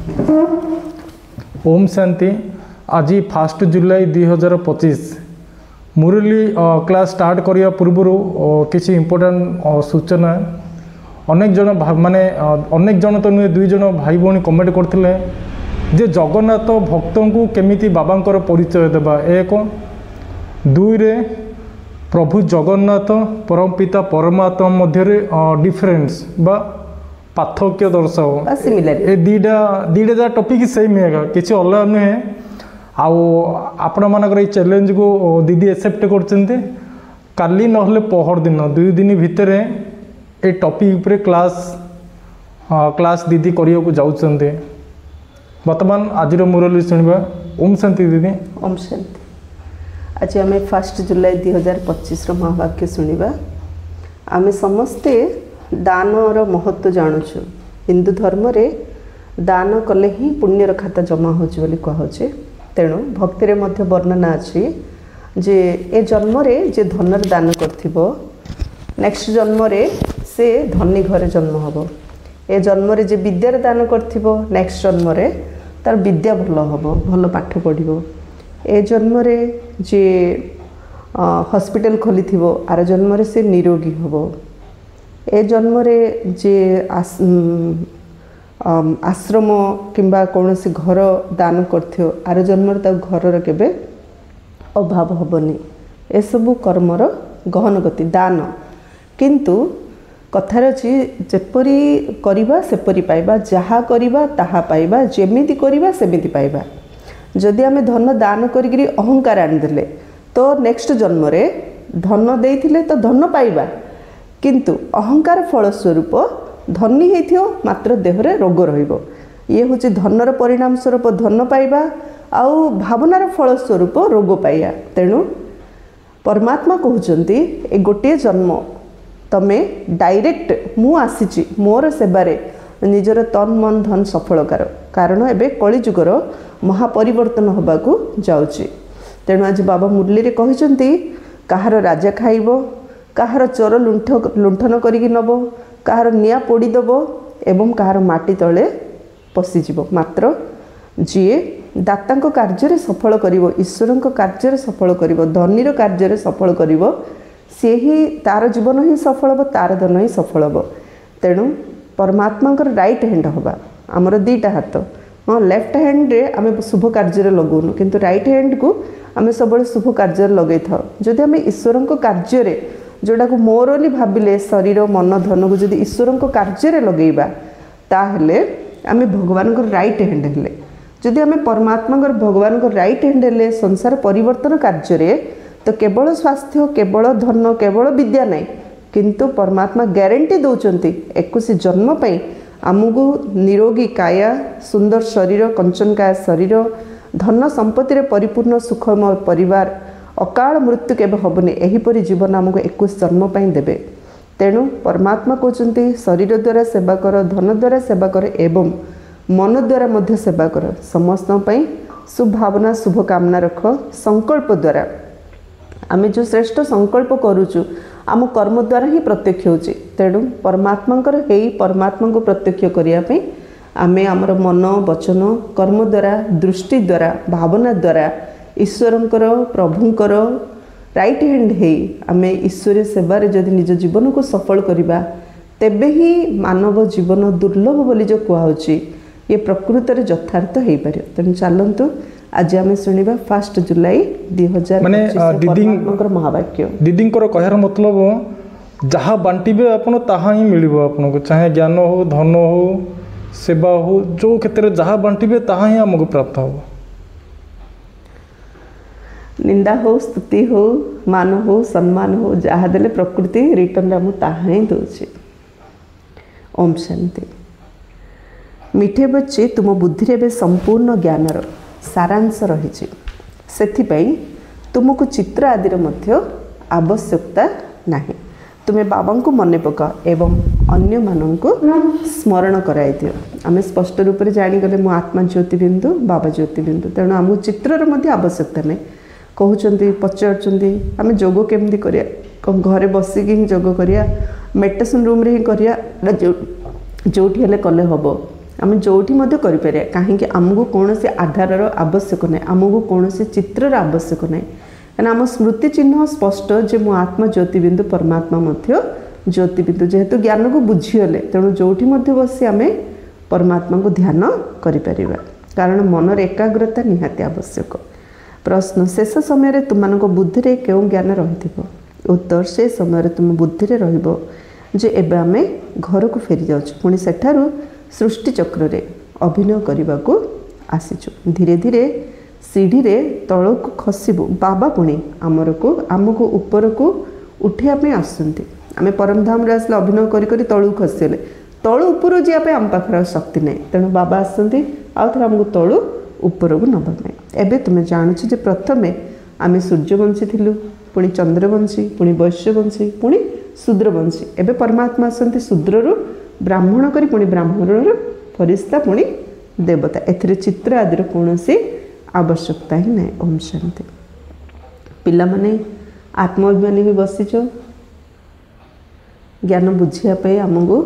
ओम शांति। आज 1 जुलाई 2025 मुरली class start करने पूर्व किसी इम्पोर्टाट सूचना अनेक जन माने अनेक जन तो नुहे 2 जन भाई भौणी कमेंट करते जे जगन्नाथ भक्त को केमिति बाबांकर परिचय देवा। 1 2 रे प्रभु जगन्नाथ परम पिता परमात्मा मध्य डिफरेंस बा पार्थक्य दर्शाओ। ए दीटा टॉपिक सेम है किसी अलग नुहे। आपण मानकर चैलेंज को दीदी एक्सेप्ट करते काली नहले पहर दिन 2 दिन भितर ए टॉपिक पर क्लास दीदी करने को जाऊँच। वर्तमान आज मुरली शुणा। ओम शांति दीदी। ओम शांति। आज आम 1 जुलाई 2025 महावाक्य शुणा। आम समस्ते दानर महत्व जानुछु। हिंदू धर्म रे दान कले ही पुण्यर खाता जमा होची बोली कहुचे। तेणु भक्ति रे मध्य वर्णना अछि जे ए जन्म रे जे धनर दान करथिबो नेक्स्ट जन्म रे से धनी घरे जन्म हबो। ए जन्म रे जे विद्यार दान करथिबो नेक्स्ट जन्म रे तार विद्या भल हबो, भल पाठ पढ़िबो। ए जन्म रे जे हॉस्पिटल खोलिथिबो आर जन्म रे से निरोगी हबो। ए जन्म रे जे आश्रम किंबा कौन सी घर दान करथियो आर जन्म रे ता घर केबे अभाव हबनी। ए सबु कर्मर गहन गति दान। किंतु कथार अछि जेपरी करिबा सेपरी पाइबा, जहा करिबा ताहा पाइबा, जेमिति करिबा सेमिति पाइबा। जदि आमे धन दान करिगिरी अहंकार आनि देले तो नेक्स्ट जन्म रे धन देइथिले तो धन पाइबा, किंतु अहंकार फलस्वरूप धनी हेथियो मात्र देहरे रोग रहिबो। ये होछि धनर परिणाम स्वरूप धन पाइबा आउ भावनार फलस्वरूप रोग पाइया। तेणु परमात्मा कहउचंती ए गोटे जन्म तमे डायरेक्ट मु आसीची मोर सेबारे निजर तन मन धन सफल कर। कारण एबे कलिजुगर महापरिवर्तन होबाकू जाउची। तेणु आज बाबा मुरली रे कहिसंती काहार राजा खाइबो, काहार चोर लुंठन करिकी नबो, काहार निया पोड़ी दबो एवं काहार माटी तले पशिजिबो। मात्र जीए दातांको कार्य सफल करिवो, ईश्वरंको कार्य सफल करिवो, धनीर कार्य सफल करिवो, से ही तार जीवन ही सफल हो, तार धन ही सफल हो। तेणु परमात्मा राइट हैंड होगा। आमर 2टा हाथ। हाँ, लेफ्ट हैंड रे आम शुभ कार्य लगौनु, किंतु राइट हैंड को आम सब शुभ कार्य लगे था। जदि आम ईश्वर कार्य जोड़ा को मोर बोली भाविले शरीर मन धन को जदि ईश्वर कार्य लगेबा ताहले आम भगवान राइट हैंड हेले। जदि आम परमात्मा भगवान राइट हैंड हेले संसार परिवर्तन कार्य तो केवल स्वास्थ्य, केवल धन, केवल विद्या नहीं, किंतु परमात्मा ग्यारंटी दौरान 21 जन्म पर आमको निरोगी काया, सुंदर शरीर, कंचनकाय शरीर, धन संपत्ति रे परिपूर्ण सुखमय परिवार, अकाल मृत्यु केबे हबनी, एहीपरि जीवन आमको 21 जन्म पर देवे। तेणु परमात्मा कहते शरीर द्वारा सेवा कर, धन द्वारा सेवा कर एवं मन द्वारा मध्य सेवा कर। समस्त शुभ भावना शुभ कामना रख। संकल्प द्वारा आम जो श्रेष्ठ संकल्प करुचु आम कर्म द्वारा ही प्रत्यक्ष होची। तेणु परमात्मा को प्रत्यक्ष करने आम आमर मन वचन कर्म द्वारा दृष्टि द्वारा भावना द्वारा ईश्वरंकर प्रभुंकर राइट हैंड है आम ईश्वरीय सेवारे जदि निज जीवन को सफल करवा तेबे ही मानव जीवन दुर्लभ बोली जो कहुची ये प्रकृत में यथार्थ हो पार। तेणु चलतु आज आम शुणा 1 जुलाई 2025 महावाक्य। दीदी कहर मतलब जहाँ बांटे आपन ताहा ही मिल आपको, चाहे ज्ञान हो, धन हो, सेवा हो, जो क्षेत्र में जहाँ बांटे ताहा ही आमको प्राप्त हो। निंदा हो, स्तुति हो, मान हो, सम्मान हो, जहाँ देले प्रकृति रिटर्न आम ताहा ही दौचे। ओम शांति। मिठे बच्चे तुम बुद्धि रे संपूर्ण ज्ञानर सारांश रही से तुमको चित्र आदिर मध्य आवश्यकता नहीं। तुम्हें बाबा को मन पका एवं अन्य मानन को स्मरण कराई दियो। आम स्पष्ट रूप से जानीगले मो आत्मा ज्योतिबिंदु, बाबा ज्योतिबिंदु। तेणु आमको चित्रर मध्य आवश्यकता नहीं। कहते पचारुंट आम जोग केमती करिया, घरे बसिकी ही जोग करिया, मेडिटेशन रूम रे ही करिया, जोठी हेले कले हबो। आम जोठी मध्य करिपारे कहीं आमको कौन से आधार आवश्यक ना आमको कौन से चित्रर आवश्यक ना कहीं आम स्मृति चिन्ह स्पष्ट जे मो आत्मा ज्योतिबिंदु परमात्मा मध्य ज्योतिबिंदु जेहेतु ज्ञान को बुझीगले तेणु जोठी मध्य बसी आम परमात्मा को ध्यान करिपार कारण मनर एकाग्रता निहाती आवश्यक। प्रश्न शेष समय तुम बुद्धि रे क्यों ज्ञान रही उत्तर से समय तुम बुद्धि रे रहिबो जे एबे आमे घर को फेरी जाउछु पुणी सेठारु सृष्टि चक्र रे अभिनय करने को आसीचु धीरे धीरे सीढ़ी रे तल को खसबू बाबा पुणी आमको ऊपर को उठाइया आसुंती आम परमधाम रे आसले अभिनय करी तलू खसीगले तलू उपर जावाई आम पाखे शक्ति ना तेणु बाबा आसती आउ थे आमको तलू ऊपर को नबा एबे तुम जानुछ जे प्रथमे आम सूर्यवंशी थिलु पुणी चंद्रवंशी पुणी वैश्यवंशी पुणी शूद्रवंशी एबे परमात्मा आसती शूद्रु ब्राह्मण करी पुणी ब्राह्मण फरिस्ता पुणी देवता एथिरे चित्र आदि कौन सी आवश्यकता ही ना। ओम शांति। पिला माने आत्माभिमानी भी बसीच ज्ञान बुझापी आमको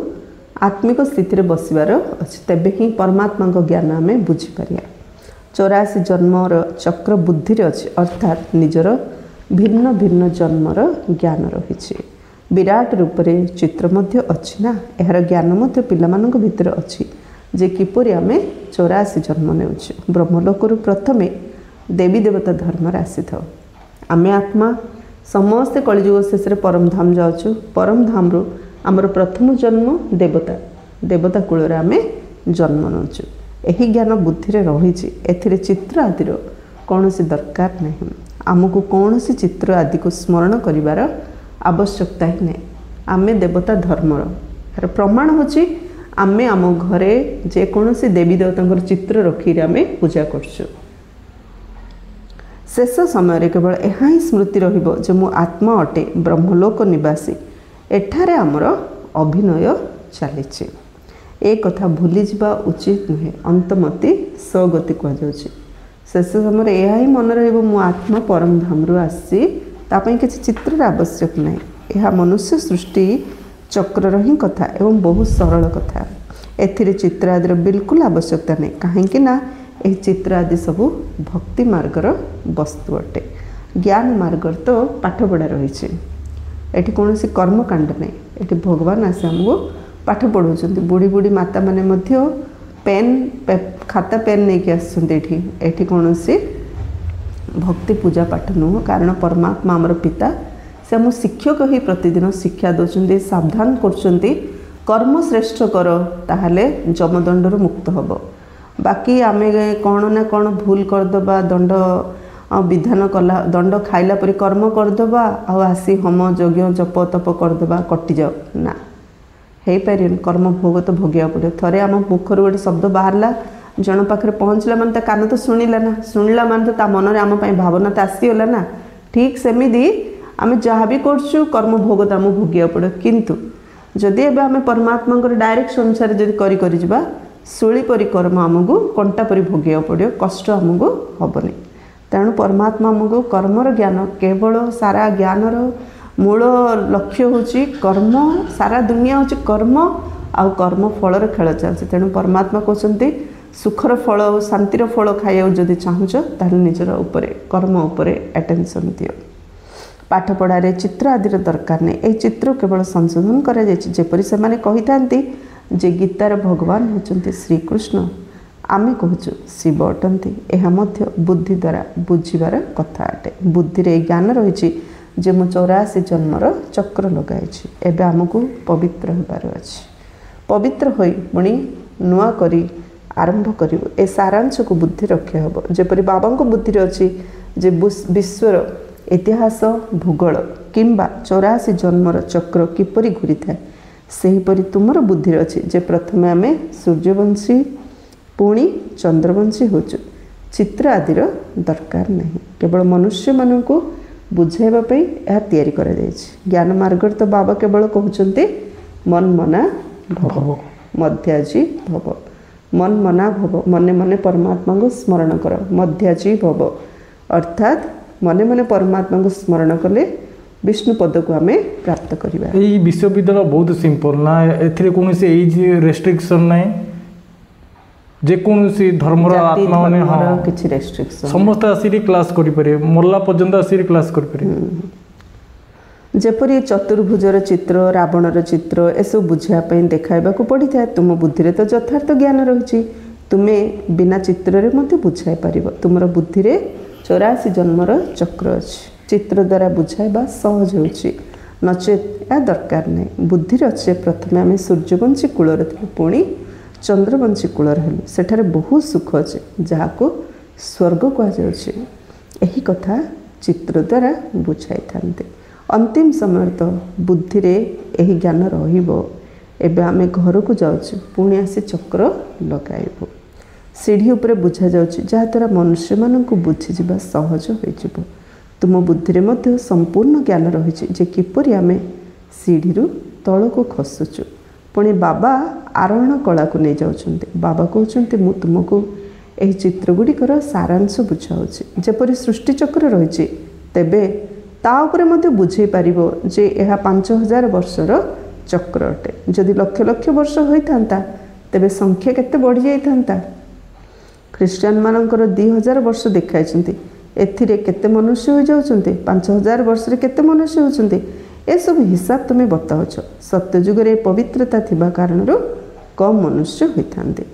आत्मिक स्थिति बसबार अच्छे तेबे ही परमात्मा को ज्ञान आम बुझीपर 84 जन्मर चक्र बुद्धि अच्छे अर्थात निजर भिन्न भिन्न जन्मर ज्ञान रही विराट रूप से चित्र मध्य अच्छी ना यार ज्ञान मध्य पिलामानक भितर अच्छी जे किपरि आमे 84 जन्म नेउछु ब्रह्मलोक प्रथमे देवी देवता धर्म आसी था आमे आत्मा समस्ते कलिजुग शेष परमधाम जाऊँ परमधाम रु आमर प्रथम जन्म देवता देवता कूल आमे जन्म नौचु यही ज्ञान बुद्धि रही एथिरे चित्र आदिर कौन सी दरकार नहीं आमको कौन सी चित्र आदि को स्मरण करिवार आवश्यकता ही नहीं आमे देवता धर्मर यार प्रमाण होची आमे आम घरे जेकोसी देवी देवता चित्र रखी आमे पूजा करछु शेष समय केवल यह ही स्मृति रहिबो जे मो आत्मा अटे ब्रह्मलोक निवासी एठारे आमर अभिनय चली एक कथा भूली जावा उचित नुहे अंतमति सगति कहुच्छे शेष समय यह ही मन रहिबो मो आत्मा परम धाम रु आसी तापई किसी चित्र आवश्यक नहीं यह मनुष्य सृष्टि चक्र ही कथा एवं बहुत सरल कथा एथिरे चित्र आदि बिल्कुल आवश्यकता नहीं कहीं ना यह चित्र आदि सब भक्ति मार्गर वस्तु अटे ज्ञान मार्ग तो पाठ पढ़ा रही एटी कौन सी कर्मकांड नहीं एटी भगवान आसे आमको पाठ पढ़ाऊँ बुढ़ी बुढ़ी माता माने मध्य पेन खाता पेन नहीं आसती कौन सी भक्ति पूजा पाठ नुह कारण परमात्मा आमर पिता से आम शिक्षक ही प्रतिदिन शिक्षा दौरान सावधान कर कर्म श्रेष्ठ कर ताहले जमदंड मुक्त हम बाकी आम कौन ना कौन भूल करदबा दंड विधान कला दंड खाइला परी कर्म करदबा आसी होम यज्ञ जप तप करदबा कटि जाओ ना हो पार कर्म भोग तो भोगिया पड़े थे आम मुखर गोटे शब्द बाहरला जन पाखे पहुँचला मान कान तो शुणिला ना शुणिला मान तो मन में आम भावना तो आसीगला ना ठीक सेमिदी आम जहाँ भी करछु कर्म भोग तो आम भोगिया पड़े किंतु जदि एबे आम परमात्मा डायरेक्ट अनुसार जदि करी जिबा शूली परी कर्म आमको कंटा परी भोगिया पड़ो कष्ट आमको हेनी तेणु परमात्मा आमको कर्मर ज्ञान केवल सारा ज्ञानर मूल लक्ष्य होची कर्म सारा दुनिया होची कर्म आउ कर्म फलर खेल चलती तेणु परमात्मा कहते सुखर फल और शांतिर फल खाइबा जदि चाहूच ताहले निजर उपरे कर्म उपरे अटेंशन दियो पाठ पढ़ारे चित्र आदि दरकार नहीं यह चित्र केवल संशोधन करपरी से कही जे गीतार भगवान होचंती श्रीकृष्ण आमे कहूँ शिव अटंती यह बुद्धि द्वारा बुझीबार कथा अटे बुद्धि रे ज्ञान रही जे मु 84 जन्मर चक्र लगाई एबे आमको पवित्र होबार अछि पवित्र होई पुणी नुआ करी आरंभ करू ए सारांश को बुद्धि रखे हम जेपरी बाबा को बुद्धि अच्छी जे विश्वर इतिहास भूगोल किंबा 84 जन्मर चक्र किपरि घूरी थाए सेहीपरि तुमर बुद्धि अच्छी जे प्रथमे आमे सूर्यवंशी पुणी चंद्रवंशी होचु चित्र आदिर दरकार नहीं केवल मनुष्य मानू बुझाइवाई यह तैयारी करा ज्ञान मार्ग तो बाबा केवल कहते मन मना भव मध्याजी भव मन मना भव मने मने परमात्मा को स्मरण कर मध्याजी भव अर्थात मने मने परमात्मा को स्मरण कले विष्णु पद को आम प्राप्त करवा। विश्वविद्यालय बहुत सिंपल ना एथिरे कौन एज रेस्ट्रिक्शन ना ଯେକୌଣସି ଧର୍ମର ଜାତି ଆତ୍ମା ମାନେ ଧର୍ମର ହଁ କିଛି ରେଷ୍ଟ୍ରିକ୍ସନ୍ ସମସ୍ତେ ଆସିକି କ୍ଲାସ୍ କରିପାରିବେ, ମଲା ପର୍ଯ୍ୟନ୍ତ ଆସିକି କ୍ଲାସ୍ କରିପାରିବେ। ଯେପରି ଚତୁର୍ଭୁଜର ଚିତ୍ର, ରାବଣର ଚିତ୍ର ଏସବୁ ବୁଝିବା ପାଇଁ ଦେଖାଇବାକୁ ପଡ଼ିଥାଏ। ତୁମ ବୁଦ୍ଧିରେ ତ ଯଥାର୍ଥ ଜ୍ଞାନ ରହିଛି, ତୁମେ ବିନା ଚିତ୍ରରେ ମଧ୍ୟ ବୁଝାଇ ପାରିବ। ତୁମର ବୁଦ୍ଧିରେ 84 ଜନ୍ମର ଚକ୍ର ଅଛି। ଚିତ୍ର ଦ୍ୱାରା ବୁଝାଇବା ସହଜ ହେଉଛି, ନଚେତ୍ ଏହା ଦରକାର ନାହିଁ। ବୁଦ୍ଧିରେ ଅଛି ପ୍ରଥମେ ଆମେ ସୂର୍ଯ୍ୟବଂଶୀ କୂଳରେ ଥିଲୁ, ପୁଣି ଚନ୍ଦ୍ରବଂଶୀ କୂଳରେ ହେଲୁ। ସେଠାରେ ବହୁତ ସୁଖ ଅଛି ଯାହାକୁ ସ୍ୱର୍ଗ କୁହାଯାଉଛି। ଏହି କଥା ଚିତ୍ର ଦ୍ୱାରା ବୁଝାଇଥାନ୍ତି। ଅନ୍ତିମ ସମୟରେ ତ ବୁଦ୍ଧିରେ ଏହି ଜ୍ଞାନ ରହିବ। ଏବେ ଆମେ ଘରକୁ ଯାଉଛୁ, ପୁଣି ଆସି ଚକ୍ର ଲଗାଇବୁ। ସିଢ଼ି ଉପରେ ବୁଝାଯାଉଛି, ଯାହାଦ୍ୱାରା ମନୁଷ୍ୟମାନଙ୍କୁ ବୁଝିଯିବା ସହଜ ହୋଇଯିବ। ତୁମ ବୁଦ୍ଧିରେ ମଧ୍ୟ ସମ୍ପୂର୍ଣ୍ଣ ଜ୍ଞାନ ରହିଛି ଯେ କିପରି ଆମେ ସିଢ଼ିରୁ ତଳକୁ ଖସୁଛୁ। ପୁଣି ବାବା ଆରୋହଣ କଳାକୁ ନେଇଯାଉଛନ୍ତି। ବାବା କହୁଛନ୍ତି, ମୁଁ ତୁମକୁ ଏହି ଚିତ୍ରଗୁଡ଼ିକର ସାରାଂଶ ବୁଝାଉଛି। ଯେପରି ସୃଷ୍ଟିଚକ୍ର ରହିଛି, ତେବେ ତା ଉପରେ ମଧ୍ୟ ବୁଝେଇ ପାରିବ ଯେ ଏହା 5000 ବର୍ଷର ଚକ୍ର ଅଟେ। ଯଦି ଲକ୍ଷ ଲକ୍ଷ ବର୍ଷ ହୋଇଥାନ୍ତା, ତେବେ ସଂଖ୍ୟା କେତେ ବଢ଼ିଯାଇଥାନ୍ତା। ଖ୍ରୀଷ୍ଟିଆନମାନଙ୍କର 2000 ବର୍ଷ ଦେଖାଇଛନ୍ତି, ଏଥିରେ କେତେ ମନୁଷ୍ୟ ହୋଇଯାଉଛନ୍ତି, 5000 ବର୍ଷରେ କେତେ ମନୁଷ୍ୟ ହେଉଛନ୍ତି, ଏସବୁ ହିସାବ ତୁମେ ବତାଉଛ। ସତ୍ୟଯୁଗରେ ପବିତ୍ରତା ଥିବା କାରଣରୁ କମ୍ ମନୁଷ୍ୟ ହୋଇଥାନ୍ତି।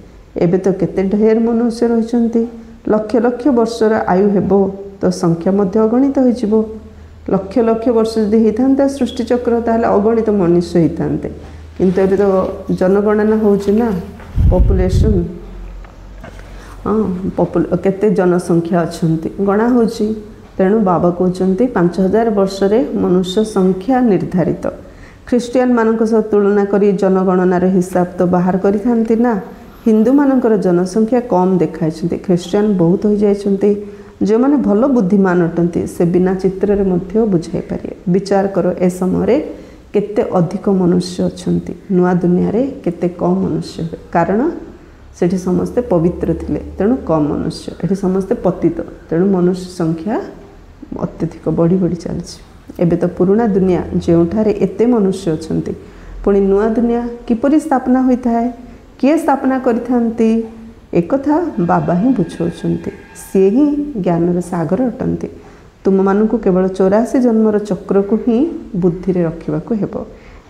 ଏବେ ତ କେତେ ଢେର ମନୁଷ୍ୟ ରହିଛନ୍ତି। ଲକ୍ଷ ଲକ୍ଷ ବର୍ଷର ଆୟୁ ହେବ ତ ସଂଖ୍ୟା ମଧ୍ୟ ଅଗଣିତ ହୋଇଯିବ। ଲକ୍ଷ ଲକ୍ଷ ବର୍ଷ ଯଦି ହେଇଥାନ୍ତା ସୃଷ୍ଟିଚକ୍ର, ତାହେଲେ ଅଗଣିତ ମନୁଷ୍ୟ ହେଇଥାନ୍ତେ। କିନ୍ତୁ ଏବେ ତ ଜନଗଣନା ହେଉଛି ନା, ପପୁଲେସନ୍, କେତେ ଜନସଂଖ୍ୟା ଅଛନ୍ତି ଗଣା ହେଉଛି। ତେଣୁ ବାବା କହୁଛନ୍ତି 5000 ବର୍ଷରେ ମନୁଷ୍ୟ ସଂଖ୍ୟା ନିର୍ଦ୍ଧାରିତ। ଖ୍ରୀଷ୍ଟିଆନମାନଙ୍କ ସହ ତୁଳନା କରି ଜନଗଣନାର ହିସାବ ତ ବାହାର କରିଥାନ୍ତି ନା। ହିନ୍ଦୁମାନଙ୍କର ଜନସଂଖ୍ୟା କମ୍ ଦେଖାଇଛନ୍ତି, ଖ୍ରୀଷ୍ଟିଆନ ବହୁତ ହୋଇଯାଇଛନ୍ତି। ଯେଉଁମାନେ ଭଲ ବୁଦ୍ଧିମାନ ଅଟନ୍ତି ସେ ବିନା ଚିତ୍ରରେ ମଧ୍ୟ ବୁଝାଇ ପାରିବେ। ବିଚାର କର, ଏ ସମୟରେ କେତେ ଅଧିକ ମନୁଷ୍ୟ ଅଛନ୍ତି, ନୂଆ ଦୁନିଆରେ କେତେ କମ୍ ମନୁଷ୍ୟ ହେବେ। କାରଣ ସେଠି ସମସ୍ତେ ପବିତ୍ର ଥିଲେ, ତେଣୁ କମ୍ ମନୁଷ୍ୟ। ଏଠି ସମସ୍ତେ ପତିତ, ତେଣୁ ମନୁଷ୍ୟ ସଂଖ୍ୟା ଅତ୍ୟଧିକ ବଢ଼ି ବଢ଼ି ଚାଲିଛି। ଏବେ ତ ପୁରୁଣା ଦୁନିଆ ଯେଉଁଠାରେ ଏତେ ମନୁଷ୍ୟ ଅଛନ୍ତି, ପୁଣି ନୂଆ ଦୁନିଆ କିପରି ସ୍ଥାପନା ହୋଇଥାଏ, କିଏ ସ୍ଥାପନା କରିଥାନ୍ତି, ଏକଥା ବାବା ହିଁ ବୁଝାଉଛନ୍ତି। ସିଏ ହିଁ ଜ୍ଞାନର ସାଗର ଅଟନ୍ତି। ତୁମମାନଙ୍କୁ କେବଳ 84 ଜନ୍ମର ଚକ୍ରକୁ ହିଁ ବୁଦ୍ଧିରେ ରଖିବାକୁ ହେବ।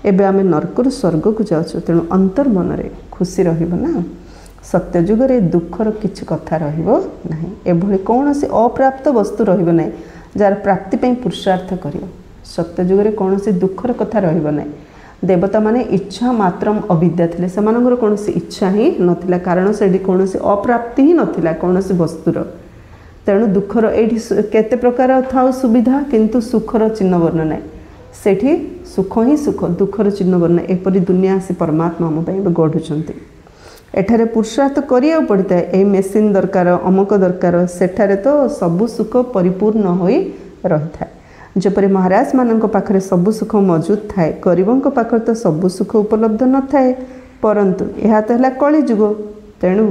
ଏବେ ଆମେ ନର୍କରୁ ସ୍ୱର୍ଗକୁ ଯାଉଛୁ, ତେଣୁ ଅନ୍ତର୍ମନରେ ଖୁସି ରହିବ ନା। ସତ୍ୟଯୁଗରେ ଦୁଃଖର କିଛି କଥା ରହିବ ନାହିଁ। ଏଭଳି କୌଣସି ଅପ୍ରାପ୍ତ ବସ୍ତୁ ରହିବ ନାହିଁ ଯାହାର ପ୍ରାପ୍ତି ପାଇଁ ପୁରୁଷାର୍ଥ କରିବ। ସତ୍ୟଯୁଗରେ କୌଣସି ଦୁଃଖର କଥା ରହିବ ନାହିଁ। ଦେବତାମାନେ ଇଚ୍ଛା ମାତ୍ରମ୍ ଅବିଦ୍ୟା ଥିଲେ, ସେମାନଙ୍କର କୌଣସି ଇଚ୍ଛା ହିଁ ନଥିଲା, କାରଣ ସେଠି କୌଣସି ଅପ୍ରାପ୍ତି ହିଁ ନଥିଲା କୌଣସି ବସ୍ତୁର। ତେଣୁ ଦୁଃଖର ଏଇଠି କେତେ ପ୍ରକାର ଥାଉ ସୁବିଧା, କିନ୍ତୁ ସୁଖର ଚିହ୍ନବର୍ଣ୍ଣ ନାହିଁ। ସେଠି ସୁଖ ହିଁ ସୁଖ, ଦୁଃଖର ଚିହ୍ନବର୍ଣ୍ଣ। ଏପରି ଦୁନିଆ ଆସି ପରମାତ୍ମା ଆମ ପାଇଁ ଗଢ଼ୁଛନ୍ତି। ଏଠାରେ ପୁରୁଷାର୍ଥ କରିବାକୁ ପଡ଼ିଥାଏ। ଏହି ମେସିନ୍ ଦରକାର, ଅମୁକ ଦରକାର, ସେଠାରେ ତ ସବୁ ସୁଖ ପରିପୂର୍ଣ୍ଣ ହୋଇ ରହିଥାଏ। ଯେପରି ମହାରାଜମାନଙ୍କ ପାଖରେ ସବୁ ସୁଖ ମହଜୁଦ ଥାଏ, ଗରିବଙ୍କ ପାଖରେ ତ ସବୁ ସୁଖ ଉପଲବ୍ଧ ନଥାଏ। ପରନ୍ତୁ ଏହା ତ ହେଲା କଳିଯୁଗ, ତେଣୁ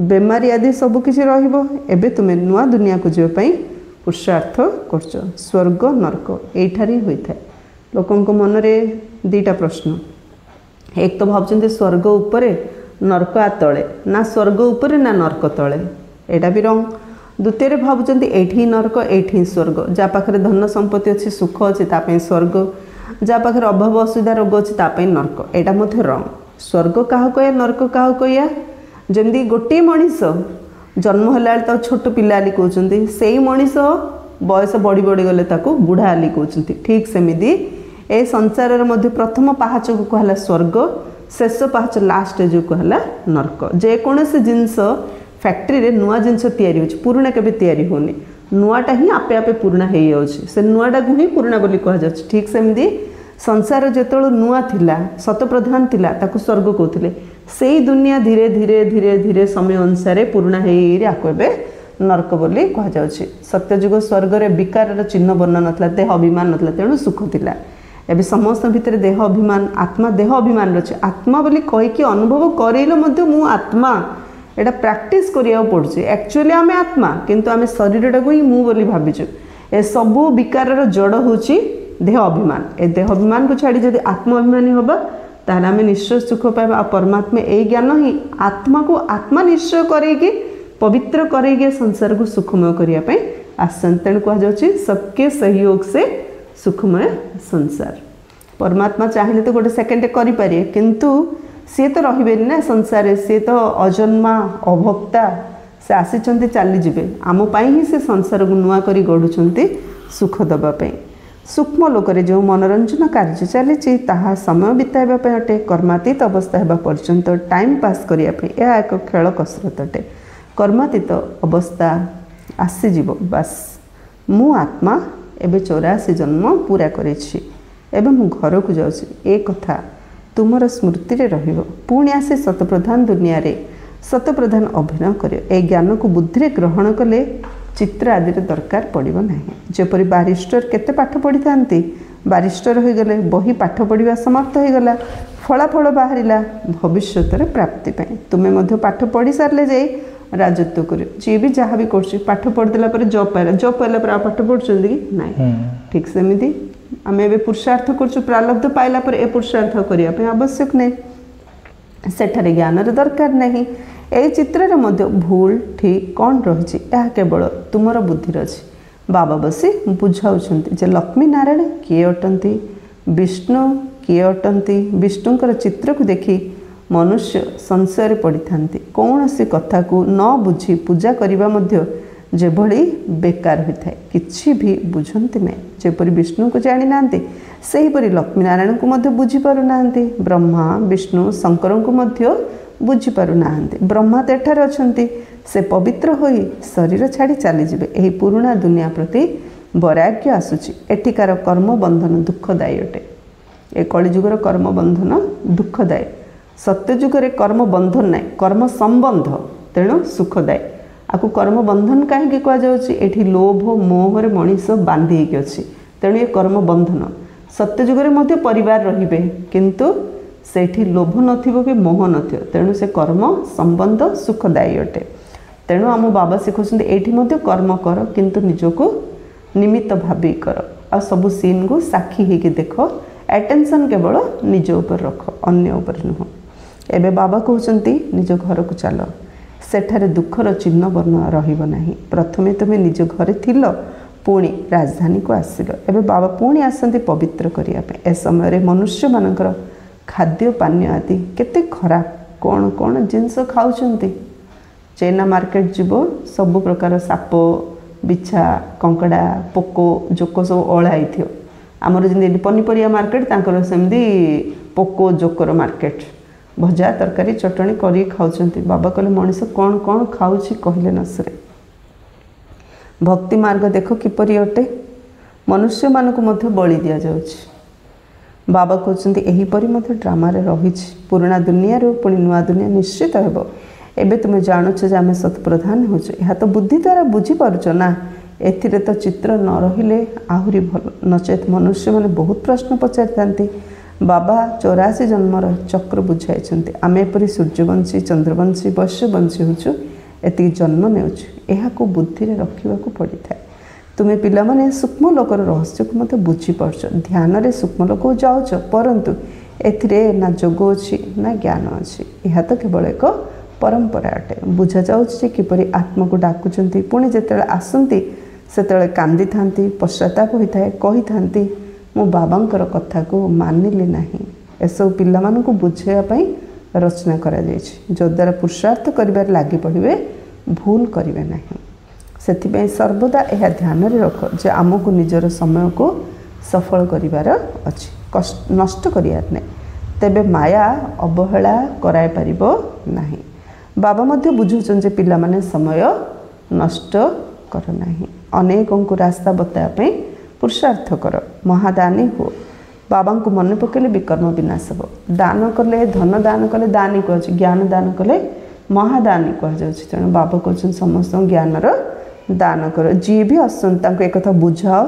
ବେମାରୀ ଆଦି ସବୁ କିଛି ରହିବ। ଏବେ ତୁମେ ନୂଆ ଦୁନିଆକୁ ଯିବା ପାଇଁ ପୁରୁଷାର୍ଥ କରୁଛ। ସ୍ୱର୍ଗ ନର୍କ ଏଇଠାରେ ହିଁ ହୋଇଥାଏ। ଲୋକଙ୍କ ମନରେ ଦୁଇଟା ପ୍ରଶ୍ନ। ଏକ ତ ଭାବୁଛନ୍ତି ସ୍ୱର୍ଗ ଉପରେ ନର୍କ ତଳେ, ନା ସ୍ୱର୍ଗ ଉପରେ ନା ନର୍କ ତଳେ, ଏଇଟା ବି ରଙ୍ଗ। ଦ୍ୱିତୀୟରେ ଭାବୁଛନ୍ତି ଏଇଠି ନର୍କ ଏଇଠି ସ୍ୱର୍ଗ। ଯାହା ପାଖରେ ଧନ ସମ୍ପତ୍ତି ଅଛି, ସୁଖ ଅଛି, ତା ପାଇଁ ସ୍ୱର୍ଗ। ଯାହା ପାଖରେ ଅଭାବ ଅସୁବିଧା ରୋଗ ଅଛି, ତା ପାଇଁ ନର୍କ। ଏଇଟା ମଧ୍ୟ ରଙ୍ଗ। ସ୍ୱର୍ଗ କାହାକୁ କହିବା, ନର୍କ କାହାକୁ କହିବା? ଯେମିତି ଗୋଟିଏ ମଣିଷ ଜନ୍ମ ହେଲା ବେଳେ ତାକୁ ଛୋଟ ପିଲା ବୋଲି କହୁଛନ୍ତି, ସେଇ ମଣିଷ ବୟସ ବଢ଼ି ବଢ଼ି ଗଲେ ତାକୁ ବୁଢ଼ା ବୋଲି କହୁଛନ୍ତି। ଠିକ୍ ସେମିତି ଏ ସଂସାରର ମଧ୍ୟ ପ୍ରଥମ ପାହାଚକୁ କୁହାହେଲା ସ୍ୱର୍ଗ, ଶେଷ ପାହାଚ ଲାଷ୍ଟ ଷ୍ଟେଜ୍କୁ କୁହାହେଲା ନର୍କ। ଯେକୌଣସି ଜିନିଷ ଫ୍ୟାକ୍ଟ୍ରିରେ ନୂଆ ଜିନିଷ ତିଆରି ହେଉଛି, ପୁରୁଣା କେବେ ତିଆରି ହେଉନି। ନୂଆଟା ହିଁ ଆପେ ଆପେ ପୁରୁଣା ହେଇଯାଉଛି, ସେ ନୂଆଟାକୁ ହିଁ ପୁରୁଣା ବୋଲି କୁହାଯାଉଛି। ଠିକ୍ ସେମିତି ସଂସାର ଯେତେବେଳେ ନୂଆ ଥିଲା, ଶତପ୍ରଧାନ ଥିଲା, ତାକୁ ସ୍ୱର୍ଗ କହୁଥିଲେ। ସେଇ ଦୁନିଆ ଧୀରେ ଧୀରେ ଧୀରେ ଧୀରେ ସମୟ ଅନୁସାରେ ପୁରୁଣା ହେଇରି ଆକୁ ଏବେ ନର୍କ ବୋଲି କୁହାଯାଉଛି। ସତ୍ୟଯୁଗ ସ୍ୱର୍ଗରେ ବିକାରର ଚିହ୍ନ ବର୍ଣ୍ଣ ନଥିଲା, ଦେହ ଅଭିମାନ ନଥିଲା, ତେଣୁ ସୁଖ ଥିଲା। ଏବେ ସମସ୍ତଙ୍କ ଭିତରେ ଦେହ ଅଭିମାନ, ଆତ୍ମା ଦେହ ଅଭିମାନର ଅଛି। ଆତ୍ମା ବୋଲି କହିକି ଅନୁଭବ କରେଇଲେ ମଧ୍ୟ ମୁଁ ଆତ୍ମା, ଏଇଟା ପ୍ରାକ୍ଟିସ୍ କରିବାକୁ ପଡ଼ୁଛି। ଆକ୍ଚୁଆଲି ଆମେ ଆତ୍ମା, କିନ୍ତୁ ଆମେ ଶରୀରଟାକୁ ହିଁ ମୁଁ ବୋଲି ଭାବିଛୁ। ଏସବୁ ବିକାରର ଜଡ଼ ହେଉଛି ଦେହ ଅଭିମାନ। ଏ ଦେହ ଅଭିମାନକୁ ଛାଡ଼ି ଯଦି ଆତ୍ମ ଅଭିମାନୀ ହେବା, ताहले आमे निश्चय सुख पाइबा। आ परमात्मा एई ज्ञान ही आत्मा को आत्मा निश्चय करेगी पवित्र करेगी संसार को सुखमय करिया पे आसन। तेणु कह जाउछि सबके सहयोग से सुखमय संसार। परमात्मा चाहिए तो गोटे सेकेंड करि पारे किंतु सी तो रहिबे ना संसार, सी तो अजन्मा अभक्ता, से आसीचंती चली जिबे। आम पाई ही से संसार को नुआ करी गढ़ुचंती सुख दबा पे। सूक्ष्म लोकरे जो मनोरंजन कार्य चली ताहा समय बिताइबा पे अटे। कर्मातीत अवस्था हेबा पर्यंत टाइम पास करिया पे यह एक खेल कसरत अटे। कर्मातीत अवस्था आसीजिव बास मु आत्मा एबे 84 जन्म पूरा करिछि एबे मु घर को जाउछि ए कथा तुमर स्मृति रे रहिबो। पुणी आसे शतप्रधान दुनिया रे शतप्रधान अभिनय करियो। ए ज्ञान को बुद्धि रे ग्रहण कले चित्र आदि रे दरकार पड़िबो नाही। जेपरि बारिस्टर केते पाठ पढ़ी थांती, बारिस्टर हो गले बही पाठ पढ़िबा समाप्त हो गला, फलाफल बाहरिला भविष्यत रे प्राप्ति पई। तुमे मध्य पाठ पढ़ी सारले जाई राजत्व करियो। जी भी जहाँ भी करछि पाठ पढ़ी देला पर जॉब पाइला, जॉब पाइला पर पाठ पढ़ुछंदी कि नाही। ठीक सेमिति आमे एबे पुरुषार्थ करछु, प्रारब्ध पाइला पर ए पुरुषार्थ करिया पे आवश्यक नै, सेठारे ज्ञान रे दरकार नहीं। ए चित्र रे मध्य भूल ठीक कौन रही यह केवल तुमर बुद्धि अछि। बाबा बसी बुझाउछंती जे लक्ष्मी नारायण किए अटंती, विष्णु किए अटंती। विष्णुंकर चित्र को देखि मनुष्य संशय पड़ी थांती। कौन सी कथा को न बुझी पूजा करिबा मध्य जेभली बेकार होता है, किछि भी बुझंती नहीं। जेपरि विष्णु को जानी नांती सेहीपरि लक्ष्मी नारायण को मध्य बुझी पारु नांती। ब्रह्मा विष्णु शंकर को मध्य बुझी पारु नांती। ब्रह्मा तो एठार अछंती, से पवित्र होई शरीर छाड़ी चली जिबे। एही पुराना दुनिया प्रति वैराग्य आसुची। एठिकार कर्म बंधन दुखदायी अटे। ए कलिजुगर कर्म बंधन दुखदायी। सत्यजुगर कर्म बंधन ना कर्म संबंध, तेणु सुखदायी। आपको कर्म बंधन कहीं कहुच्छी लोभ मोह रे मनीष बांधी अच्छी, तेणु ये कर्म बंधन। सत्यजुगर मध्य परिवार रहिबे किंतु सेठी लोभ नथिबो कि मोह नथिबो, तेणु से कर्म संबंध सुखदायी अटे। तेणु आम बाबा शिखुछन्ति एठी मध्य कर्म कर किंतु निजको निमित्त भाबी कर। आ सबु सीन को साक्षी होगी देख, अटेंशन केवल निज ऊपर रख, अन्य ऊपर नुह। एबे बाबा कहउछन्ति निज घर को चल, सेठारे दुखर चिन्ह वर्ण रहिबो नाही। प्रथमे तुमे निज घरे थिलो, पुणी राजधानी को आसिल। एबे बाबा पुणी आसंती पवित्र करिया पे। ए समय रे मनुष्य मानकर खाद्य पानीय आदि केते खराब, कौन कौन जिनस खाउछन्ति। चैना मार्केट जीवो सब प्रकार साप बिछा कंकड़ा पोको जोक सब ओळाई थियो। आमर जिंदगी पनीपरिया मार्केट तांकर सेमदी पोको जोकर मार्केट। भजा तरकारी चटणी करी खाउछन्ति। बाबा कहले मनीष कौन कौन खाउछि कहले न सरे। भक्ति मार्ग देख किपरि अटे, मनुष्य मानक मध्य बलि दिया जाउछि। बाबा कहउछन्ति एही परि मध्य ड्रामा रे रहिछि। पुराना दुनिया रो पुणी नुआ दुनिया निश्चित हेबो। एबे तुमे जानुछ जे आमे सत प्रधान होछु, एहा तो बुद्धि द्वारा बुझी पारुछ ना। एथिरे तो चित्र न रहिले आहुरी भल, नचेत मनुष्य माने बहुत प्रश्न पचारिथांती। बाबा 84 जन्मर चक्र बुझाइछन्ति। आमे परि सूर्यवंशी चंद्रवंशी वैश्यवंशी होछु, एति जन्म नेउछु। एहा को बुद्धि रे रखिबा को पड़ी थाए। तुमे पिला माने सूक्ष्म लोकर रहस्य को मते बुझी पारछ। ध्यान रे सूक्ष्म लोक जाउछ, परंतु एथिरे ना जोग अछि ना ज्ञान अछि। एहा तो केवल एक परंपरा अटे। बुझा जाउछ जे किपरि आत्मा को डाकुचन्ति, पुणी जेतेले आसंती सेतेले कांदी थांती, पश्चाताप होइथाए, कहि थांती मो बाबांकर कथा को मानिली नाही। एसब पिला मानकु बुझाइबा पई रचना करा जायछि, जो द्वारा पुरुषार्थ करिबार लागि पड़िबे, भूल करिबे नाही। सेथिपई सर्वदा यह ध्यान रे रख जे आमको निजर समय को सफल करिबार अछि, कष्ट नष्ट करियार नै। तेबे माया अवहेला कराय परिबो नाही। बाबा मध्य बुझुछन जे पिला माने समय नष्ट कर नाही। अनेकों को रास्ता बताया पई पुरुषार्थ कर, महादानी हो। बाबा को मन पकेले विकर्म विनाश हो। दान कले धन दान कले दानी कह, ज्ञान दान कले महादानी कह। तेणु बाबा कहते समस्त ज्ञानर दान कर। जी भी आसता एक बुझाओ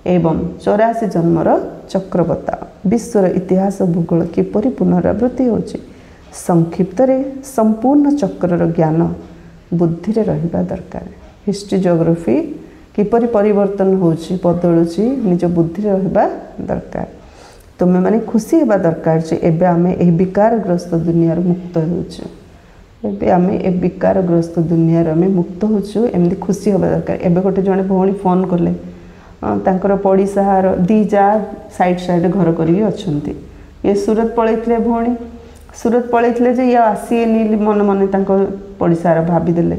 एवं 84 जन्मर चक्र बताओ। विश्वर इतिहास भूगोल किपरि पुनरावृत्ति होछि, संक्षिप्त रे संपूर्ण चक्रर ज्ञान बुद्धि रे रहिबा दरकार। हिस्ट्री जियोग्राफी किपरि परिवर्तन होछि बदलुछि निज बुद्धि रे रहिबा दरकार। तुमे मैंने खुशी हेबा दरकार जे एबे आमे ए विकारग्रस्त दुनिया मुक्त होछु एबे आमे ए विकारग्रस्त दुनिया आमे मुक्त होछु एमदी खुशी हेबा दरकार। एबे गोटे जने भौणी फोन करले तांकर पड़ीसार दी जा साइड घर करी अछंती ये सूरत पळैतले भौणी सूरत पळैतले जे या आसीनी मन मन तांकर पड़ीसार भाभी देले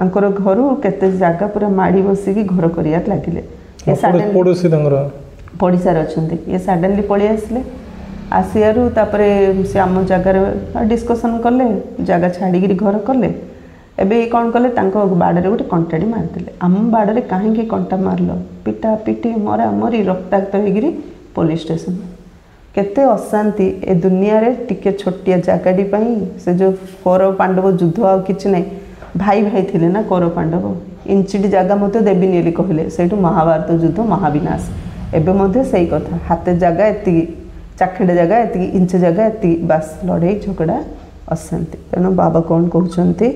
आंकर घरु केते जागा पूरा माड़ी बसिकी घर करियार लागिले ये सडन पड़ोसी तांकर पड़ीसार अछंती ये सडनली पळै आसले आसियारु तापरे से आम जगार डिस्कसन कले जगह छाड़ी घर कले एबे कौन कले तांको बाड़े गोटे कंटाड़ी मारदेले आम बाड़े कहीं कंटा मारल पिटा पिटी मरा मरी रक्ताक्त होगी पुलिस स्टेशन केते अशांति ए दुनिया रे टिके छोटिया जगाटी से जो कौरव पांडव युद्ध आ कि ना भाई भाई थिले ना कौरव पांडव इंचिटी जगह मत देवी कहले से महाभारत युद्ध महाविनाश एबे मध्य सही कथा हाथे जगह एति चाखेड़े जगह एति इंच जगह एति बास लड़ाई झगड़ा अशांति तेणु बाबा कौन कहते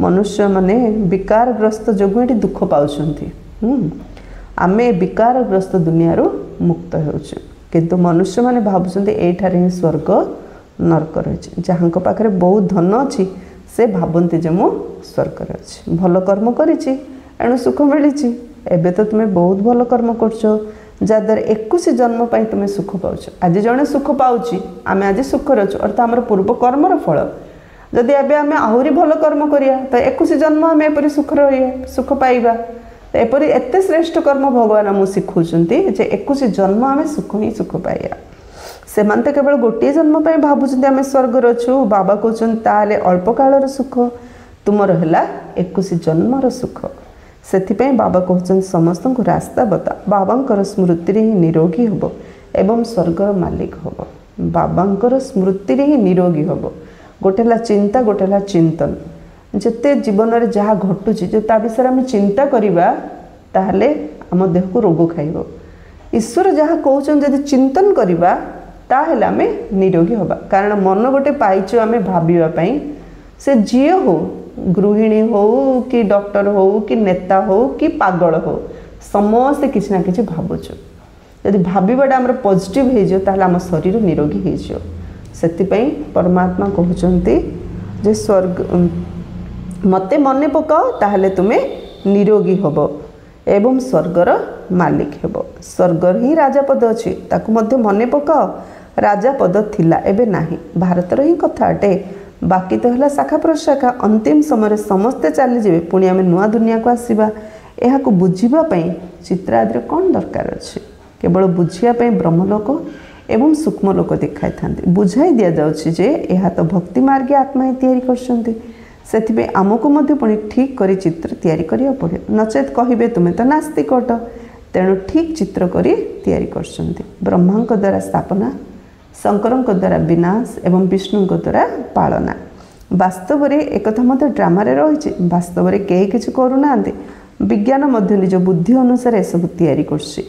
मनुष्य माने विकारग्रस्त जो ये दुख पाउछंती आमे विकारग्रस्त दुनिया मुक्त होछु किंतु मनुष्य माने भाबुछंती एठारे ही स्वर्ग नरक रही जहाँ पाखे बहुत धन अच्छी से भावती जे मु स्वर्ग अच्छी भल कर्म करिछि एणु सुख मिली एबे तो तुम्हें बहुत भल कर्म करछ जद्वारा 21 जन्म पाई तुम्हें सुख पाउछ आज जड़े सुख पाउछि आमे आज सुख रछु अर्थात आमर पूर्व कर्मर फल जदि एबे आमे आहुरी भल कर्म करिया तो 21 जन्म आमे एपरि सुख रहिए सुख पाइबा तो एपरि एते श्रेष्ठ कर्म भगवान आमु शिखौछंती जे 21 जन्म आमे सुख ही सुख पाइया से मानते केवल गोटे जन्म पाई भाबुछंती आमे स्वर्ग रछु बाबा कहउछन ताले अल्प कालर सुख तुमर हला 21 जन्मर सुख सेथिपई बाबा कहउछन समस्त को रास्ता बता बाबांकर स्मृति रे ही निरोगी होबो एवं स्वर्गर मालिक होबो बाबांकर स्मृति रे ही निरोगी होबो गोटेला चिंता गोटेला चिंतन जिते जीवन में जहाँ घटुची जो ता विषय आम चिंता करवा ताहले आम देह को रोग खाइब ईश्वर जहाँ कहउछन जदि चिंतन करवा ताहले आम निरोगी होबा कारण मन गोटे पाइछु आम भाबिबा पई से जीए हो गृहिणी हो कि डॉक्टर हो कि नेता हो कि पागल हो समस्ते किसी ना किसी भावुछु यदि भाविबाटा आमर पॉजिटिव हो जाए ताहले आम शरीर निरोगी हो जाए सेतिपई परमात्मा कहउछंती जे स्वर्ग मते मने पकाओ ताहले तुमे निरोगी होबो एवं स्वर्गर मालिक हेबो स्वर्गर ही राजा पद अछि ताकु मध्य मने पकाओ राजा पद थिला एबे नाही भारतर ही कथा अटे बाकी तो हला शाखा प्रशाखा अंतिम समय समस्ते चली जिवे पुणी आमे नुआ दुनिया को आसीबा एहा को बुझिबा पई चित्राद्रि कोन दरकार अछि केवल बुझिया पई ब्रह्मलोक एवं सूक्ष्म लोक देखाई थांती बुझाई दिया जाउछि जे एहा तो भक्ति मार्ग आत्मा ही तैयारी करछंती सेथिबे आमको मध्य पुणी ठीक करी चित्र तैयारी करिया पड़े नचेत कहिबे तुमे तो नास्तिक अट तेणु ठीक चित्र करी तैयारी करछंती ब्रह्मांक द्वारा स्थापना शंकरंक द्वारा विनाश एवं विष्णुंक द्वारा पालना वास्तव रे एकथा मत ड्रामा रे रहिछि वास्तव रे केही किछि करू नांती विज्ञान मध्य निज बुद्धि अनुसार सब तैयारी करछि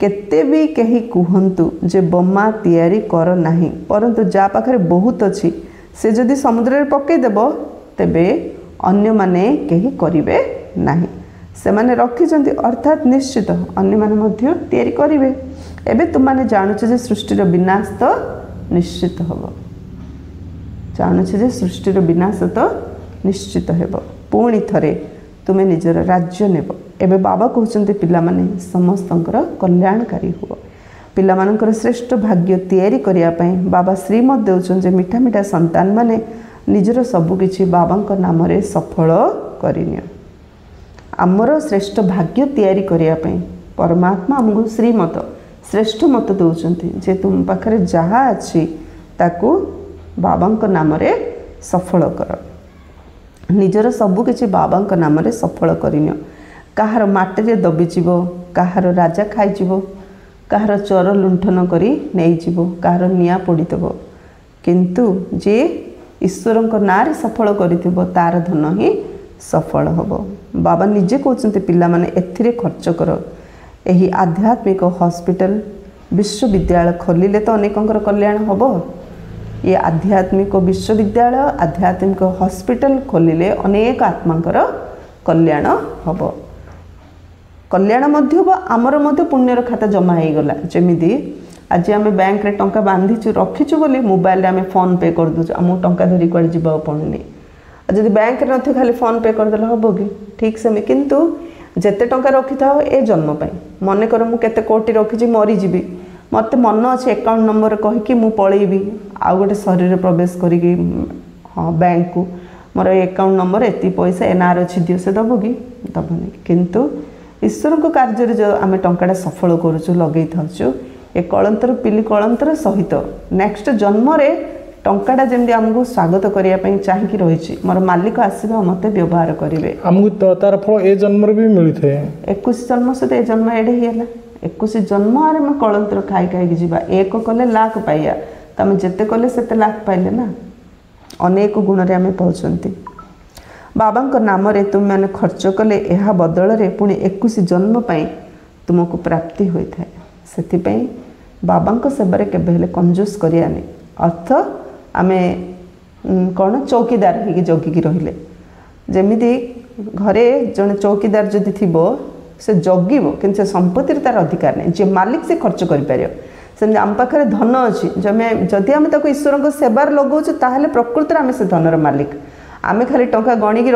केते भी कहीं कहतु जे बोमा तैयारी कर नाही परंतु जा पाखरे बहुत अच्छी से जदि समुद्र रे पकईदेव तेबे अन्य माने कहीं करिवे नाही से माने रखिछंती अर्थात निश्चित अन्य माने मध्य तैयारी करिवे एबे तुम माने जानुछ जे सृष्टिर विनाश तो निश्चित हबो जानुछ जे सृष्टिर विनाश तो निश्चित हेबो पुणी थरे तुमे निजर राज्य नेब एबे बाबा कहउछंती पिला माने समस्तंकर कल्याणकारी हो पिला मानकर श्रेष्ठ भाग्य तैयारी करिया पई बाबा श्रीमत देउछन जे मिठा मिठा संतान माने निजर सबु किछि बाबांक नाम रे सफल करिनियो आमर श्रेष्ठ भाग्य तैयारी करिया पई परमात्मा हमको श्रीमत श्रेष्ठ मत देउछंती जे तुम पाखरे जहा अछि ताकू बाबांक नाम रे सफल कर निजर सबु किछि बाबांक नाम रे सफल करिनियो कहार माटे दबिजीव कहार राजा खाईजीव कहार चर लुंठन करी नहींजीव कहार निया पोड़ीदेव किंतु जे ईश्वरंक नारे सफल करिथिबो तार धन ही सफल हबो बाबा निजे कहउछंती पिला माने एथिरे खर्च कर एही आध्यात्मिक हॉस्पिटल विश्वविद्यालय खोलिले तो अनेकंकर कल्याण हबो ये आध्यात्मिक विश्वविद्यालय आध्यात्मिक हॉस्पिटल खोलिले अनेक आत्मांकर कल्याण हबो कल्याण मध्य आमर मध्य पुण्यर खाता जमा हो गला जमीदी आज आम बैंक रे टंका बांधीचु रखीचु बोली मोबाइल रे आम फोन पे कर दूँ आम टंका धरी कुआड़े जीवा पड़ुनी जब बैंक रे न खाली फोन पे करदेले हम कि ठीक सेमि किंतु जेते टंका रखी था ए जन्म मन कर मु केते कोटी रखी मरीजी मत मन अच्छे अकाउंट नंबर कहीकि मु पलैबी आउ गोटे शरीर प्रवेश करी हाँ बैंक को मोर अकाउंट नंबर एति पैसा एनआर अच्छी दियो से दब कि दबनी किंतु ईश्वर को कार्य जो आम टंकाटा सफल करुचु लगे था ए कलंतर पिली कलंतर सहित नेक्स्ट जन्म रे टंकाटा जमी आमको स्वागत करने चाहिए रही मोर मालिक आसवा मत व्यवहार करेंगे आमको तार फल ए जन्म भी मिलता है 21 जन्म सहित ए जन्म एडे ही 21 जन्म आरे मैं कलंतर खाई खाई जीवा एक कले लाख पाइया तमें जिते कले से लाख पाइले ना अनेक गुण रे आम पाँच बाबा नाम रे तुम मैंने खर्च कले यह बदल रे पुणी 21 जन्म तुमको प्राप्ति होता है से बाबा सेवारे केबे कंजूस करियानी अर्थ आमे कौन चौकीदार ही जगिकी रहिले जमीती घरे जड़े चौकीदार जदि थी से जगिब कि संपत्ति तार अधिकार नहीं जे मालिक से खर्च कर आम पाखे धन अच्छी जदि आम ईश्वर को सेवार लगाऊँ ताहले प्रकृति आम से धनर मालिक आम खाली टंका गणिकी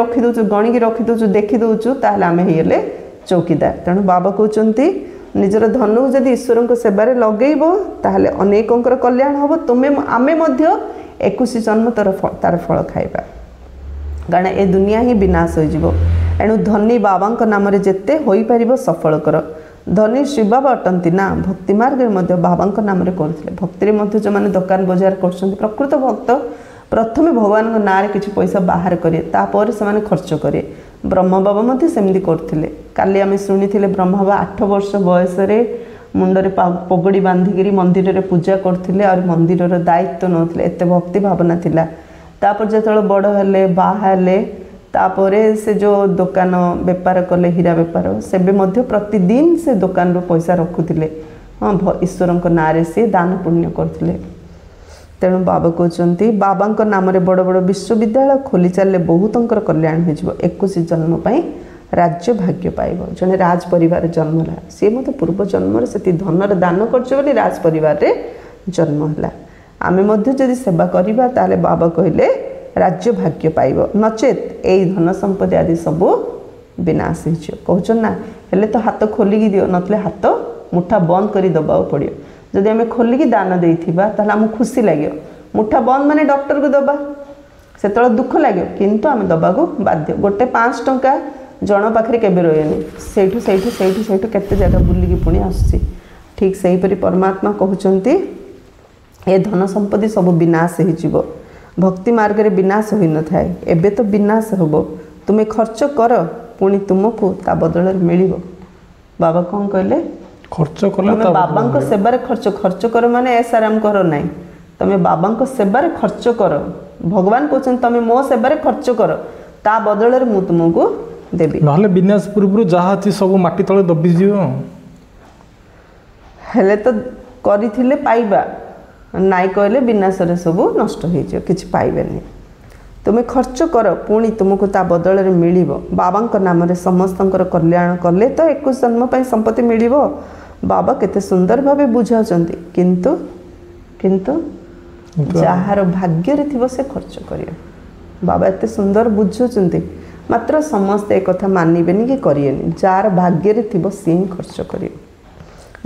रखीदे देखी दौचु ताहले आम होइले चौकीदार तेणु बाबा कहते निजर धन को जदि ईश्वर को सेवारे लगेब ताहले अनेकंकर कल्याण हम तुम्हें आमे 21 जन्म तार फल खाइबा कारण ए दुनिया ही विनाश हो एणु धनी बाबा नाम रे जेते होई परिबो सफल कर धनी शिव बाबा अटंती ना भक्ति मार्ग रे बाबा नाम रे करथिले भक्ति रे जो माने दुकान बाजार करछन्ति प्रकृत भक्त प्रथमे भगवान ना रे किछि पैसा बाहर करे तापर से माने खर्च करे ब्रह्म बाबा मध्य सेमती करथिले काली आमे सुनिथिले ब्रह्म बाबा 8 वर्ष बयस रे मुंडरे पगड़ी बांधिकी मंदिर रे पूजा करथिले और मंदिर रो दायित्व नथिले एते भक्ति भावना थिला तापर जेतळ बड़ हेले बाहेले तापरे से जो दुकान बेपार कले हीरा बेपार सेबे मध्य प्रतिदिन से दुकान रो पैसा रखुथिले हाँ ईश्वर ना रे से दान पुण्य करथिले तेणु बाबा कहते बाबा नाम रे बड़ बड़ विश्वविद्यालय खोली चलले बहुतंकर कल्याण हो 21 जन्म राज्य भाग्य पाइब जड़े राज परिवार जन्म है सी मत पूर्व जन्म से धनर दान कर राज परिवार रे जन्म है आमे मध्य जदि सेवा करवा ताले बाबा कहले राज्य भाग्य पाइब नचेत यही धन संपत्ति आदि सब विनाश कहन ना हेले तो हाथ खोलिकी दियो नतले हाथ मुठा बंद कर दबा पड़ो जदि आम खोलिकी दान देथिबा ताले आम खुशी लगे मुठा बंद माने डॉक्टर को दबा से दुख लगे किंतु आम दबा को बाध्य गोटे 5 टंका जन पाखे केबे रही सेठू सेठू सेठू सेठू केते जगह बुलिकी पुणी आसुची ठीक सेहीपरि परमात्मा कहउचंती ए धन संपत्ति सब विनाश हो भक्ति मार्ग रे विनाश होई न थाए एबे तो विनाश होबो तुम्हें खर्च कर पुणी तुमको ता बदल मिलिबो बाबा कौन कहले खर्च कले तुम बाबा को सेबारे खर्च कर माने ऐसाराम कर नहीं तुम्हें बाबा को सेबारे खर्च कर भगवान कहते तुम्हें मो सेबारे खर्च कर ता बदल रे मु तुमको देबी नहले विनाश पूर्व जहाँ अच्छी सब माटी तले दबी जीव हेले तो करिथिले पाइबा नाई कहले विनाश रे सब नष्ट हो किछि पाइबेनी तुम्हें खर्च कर पुणी तुमको ता बदल रे मिलिबो बाबा नाम रे समस्तंकर कल्याण कले तो 21 जन्म पई संपत्ति मिलिबो बाबा केते सुंदर भावे बुझाउचंती किंतु किंतु जहार भाग्य रे थिबो से खर्च करियो बाबा एते सुंदर बुझाउचंती मात्र समस्त एक कथा मानिबेनी कि करियेनी जार भाग्य रे थिबो से खर्च करियो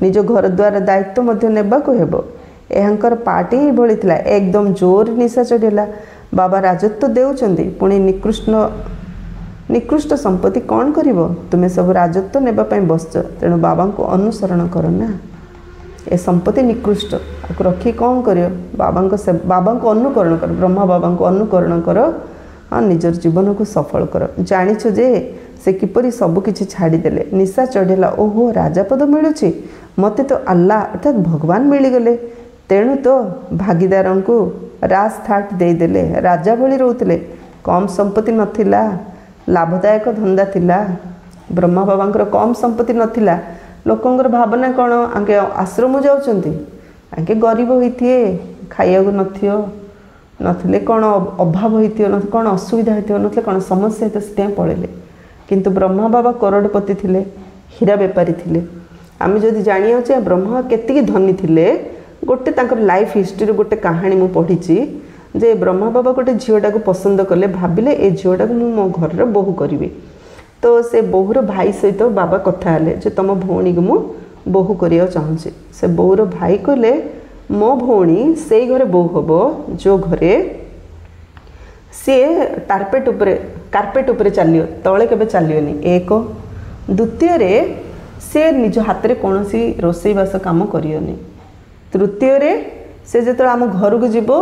निज घर द्वार दायित्व मध्य नेबा को हेबो एहंकर पार्टी ही भली थिला एकदम जोर निशा चढ़ेला बाबा राजत्व देउचंदी पुणी निकृष्ट संपत्ति कौन करिवो तुम्हें सब राजत्व नेबा पई बसच तेणु बाबा को अनुसरण करो ना ए संपत्ति निकृष्ट आपको रखी कौन करियो बाबा को अनुकरण कर ब्रह्मा बाबा को अनुकरण कर हाँ निजर जीवन को सफल कर जानिछ जे से किपरि सब किछि छाड़ीदेले निशा चढ़ेला ओहो राजापद मिलुछि मते तो अल्लाह अर्थात भगवान मिलीगले तेणु तो भागीदार को राज थाट देदेले राजा भली रोते कम संपत्ति नथिला लाभदायक धंदा थिला ब्रह्मा बाबा कम संपत्ति नथिला लोकंर भावना कौन आगे आश्रम जाउचंती आगे गरीब होइथिए खाइया नथियो नथिले कौन अभाव होइथियो कौन असुविधा होइथियो नथिले कौन समस्या होइथियो से पळेले किंतु ब्रह्मा बाबा करोड़पति थिले हीरा बेपारी थिले आम जदि जानियाचे ब्रह्मा केतिकी धनी थिले गोटे तांकर लाइफ हिस्ट्री गोटे कहानी मु पढ़ी जे ब्रह्मा बाबा गोटे झीटा को पसंद कले भाविले ए झीटा को मो घर बोहू करी तो से बोहूर भाई सहित बाबा कथा हेले जे तुम भौणी को मु बोहू करिया चाहूँगी से बोहूर भाई कहले मो भौणी से घरे बोहू हम जो घरे सी कार्पेट उपरे चलियो तले केबे चलियोनी एक द्वितीय रे से निज हाथ में कौन सी रोसईबास काम करियोनी तृतीय रे से जो आम घर को जीव